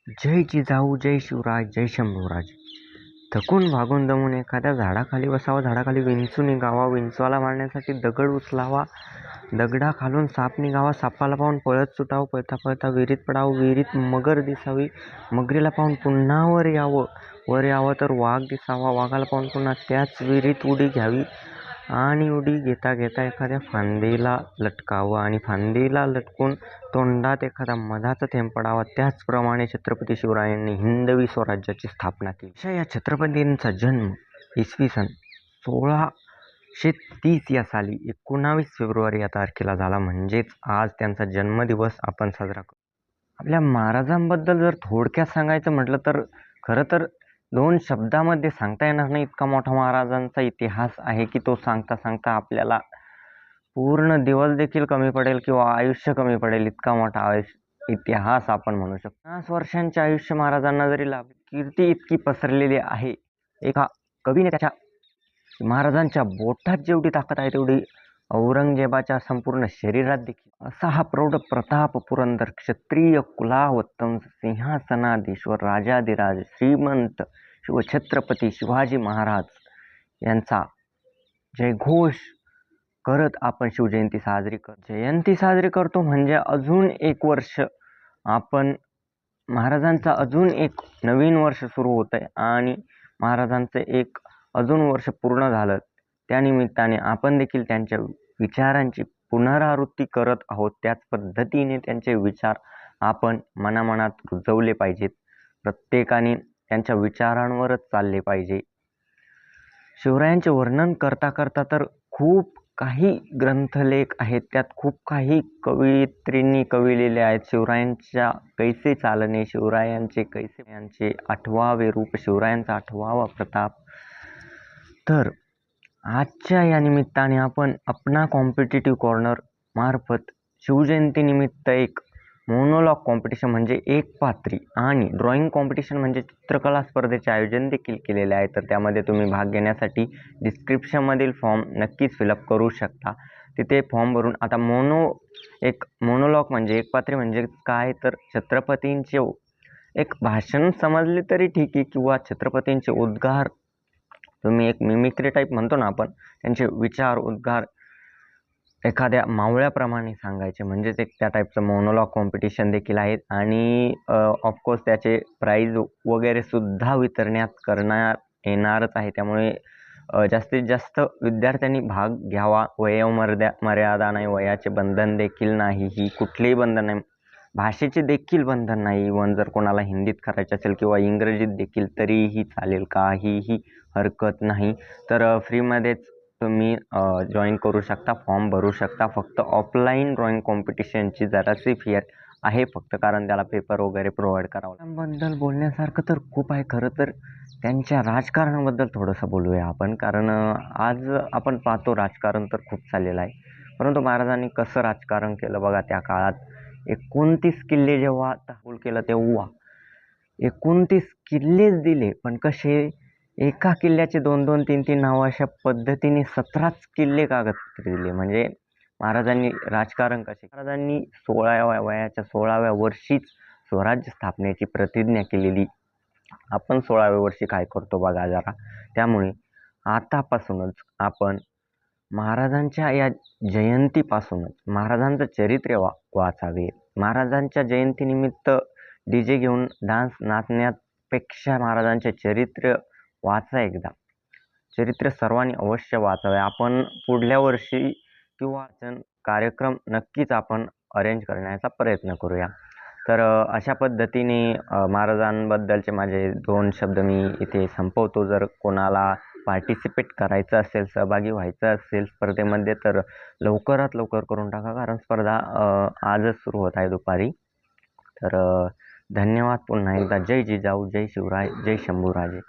जय जिजाऊ जय शिवराज जय शंभूराज. थकून भागून दमून एखाद्या झाडाखाली बसावं, झाडाखाली विंचू निघावा, विंचवाला मारण्यासाठी दगड उचलावा, दगडाखालून साप निघावा, सापाला पाहून पळत सुटावं, पळता पळता विहिरीत पडावं, विहिरीत मगर दिसावी, मगरीला पाहून पुन्हा वर यावं, वर यावं तर वाघ दिसावा, वाघाला पाहून पुन्हा त्याच विहिरीत उडी घ्यावी आणि उडी घेता घेता एखाद्या फांदीला लटकावं आणि फांदीला लटकून तोंडात एखादा मधाचा थेंब पडावा. त्याचप्रमाणे छत्रपती शिवरायांनी हिंदवी स्वराज्याची स्थापना केली. अशा या छत्रपतींचा जन्म इसवी सन 1630 या साली 19 फेब्रुवारी या तारखेला झाला. म्हणजेच आज त्यांचा जन्मदिवस आपण साजरा करतो. आपल्या महाराजांबद्दल जर थोडक्यात सांगायचं म्हटलं तर खरं तर 2 शब्दामध्ये सांगता येणार नाही, इतका मोठा महाराजांचा इतिहास आहे की तो सांगता सांगता आपल्याला पूर्ण दिवस देखील कमी पडेल किंवा आयुष्य कमी पडेल, इतका मोठा इतिहास आपण म्हणू शकतो. 50 वर्षांचे आयुष्य महाराजांना जरी लाभले, कीर्ती इतकी पसरलेली आहे. एका कवीने त्याच्या महाराजांच्या बोटात जेवढी ताकद आहे तेवढी औरंगजेबाच्या संपूर्ण शरीरात देखील. असा हा प्रौढ प्रताप पुरंदर क्षत्रिय कुलावतंस सिंहासनाधीश्वर राजाधिराज श्रीमंत शिवछत्रपती शिवाजी महाराज यांचा जयघोष करत आपण शिवजयंती साजरी करतो. जयंती साजरी करतो म्हणजे अजून एक वर्ष आपण महाराजांचा अजून एक नवीन वर्ष सुरू होत आहे आणि महाराजांचं एक अजून वर्ष पूर्ण झालं. त्यानिमित्ताने आपण देखील त्यांच्या विचारांची पुनरावृत्ती करत आहोत. त्याच पद्धतीने त्यांचे विचार आपण मनामनात रुजवले पाहिजेत. प्रत्येकाने त्यांच्या विचारांवरच चालले पाहिजे. शिवरायांचे वर्णन करता करता तर खूप काही ग्रंथलेख आहेत, त्यात खूप काही कवयित्रींनी कवी लिहिले आहेत. शिवरायांच्या कैसे चालणे, शिवरायांचे कैसे, यांचे 8वावे रूप, शिवरायांचा 8वावा प्रताप. तर आजच्या या निमित्ताने आपण अपना कॉम्पिटिटिव्ह कॉर्नर मार्फत शिवजयंतीनिमित्त एक मोनोलॉग कॉम्पिटिशन म्हणजे एक पात्री आणि ड्रॉइंग कॉम्पिटिशन म्हणजे चित्रकला स्पर्धेचे आयोजन देखील केलेले आहे. तर त्यामध्ये तुम्ही भाग घेण्यासाठी डिस्क्रिप्शनमधील फॉर्म नक्कीच फिलअप करू शकता. तिथे फॉर्म भरून आता एक मोनोलॉग म्हणजे एक पात्री म्हणजे काय, तर छत्रपतींचे एक भाषण समजले तरी ठीक आहे किंवा छत्रपतींचे उद्गार, तुम्ही एक मिमिक्री टाईप म्हणतो ना आपण, त्यांचे विचार उद्गार एखाद्या मावळ्याप्रमाणे सांगायचे, म्हणजेच एक त्या टाईपचं मोनोलॉग कॉम्पिटिशन देखील आहेत. आणि ऑफकोर्स त्याचे प्राईज वगैरे सुद्धा वितरण्यात करण्यात येणारच आहे. त्यामुळे जास्तीत जास्त विद्यार्थ्यांनी भाग घ्यावा. मर्यादा नाही, वयाचे बंधन देखील नाही, ही कुठलेही बंधन नाही, भाषेचे देखील बंधन नाही. इव्हन जर कोणाला हिंदीत करायचे असेल किंवा इंग्रजीत देखील तरीही चालेल, काहीही हरकत नाही. तर फ्रीमध्येच तुम्ही जॉईन करू शकता, फॉर्म भरू शकता. फक्त ऑफलाईन ड्रॉइंग कॉम्पिटिशनची जराशी फी आहे फक्त, कारण त्याला पेपर वगैरे प्रोव्हाइड करावं. त्याबद्दल बोलण्यासारखं तर खूप आहे. खरं तर त्यांच्या राजकारणाबद्दल थोडंसं बोलूया आपण, कारण आज आपण पाहतो राजकारण तर खूप चाललेलं आहे, परंतु महाराजांनी कसं राजकारण केलं बघा. त्या काळात 29 किल्ले जेव्हा तहकूल केलं तेव्हा 29 किल्लेच दिले, पण कसे, एका किल्ल्याचे 2-2, 3-3 नावं अशा पद्धतीने 17च किल्ले कागदपत्रे दिले. म्हणजे महाराजांनी राजकारण कसे, महाराजांनी 16व्या वर्षीच स्वराज्य स्थापनेची प्रतिज्ञा केलेली. आपण 16व्या वर्षी काय करतो बघा जरा. त्यामुळे आतापासूनच आपण महाराजांच्या या जयंतीपासूनच महाराजांचं चरित्र वाचावे. महाराजांच्या जयंतीनिमित्त DJ घेऊन डान्स नाचण्यापेक्षा महाराजांचे चरित्र वाचा एकदा. चरित्र सर्वांनी अवश्य वाचावे. आपण पुढल्या वर्षी किंवा कार्यक्रम नक्कीच आपण अरेंज करण्याचा प्रयत्न करूया. तर अशा पद्धतीने महाराजांबद्दलचे माझे 2 शब्द मी इथे संपवतो. जर कोणाला पार्टिसिपेट करायचं असेल, सहभागी व्हायचं असेल स्पर्धेमध्ये, तर लवकरात लवकर करून टाका, कारण स्पर्धा आजच सुरू होत आहे दुपारी. तर धन्यवाद पुन्हा एकदा. जय जिजाऊ जय शिवराय जय शंभूराजे.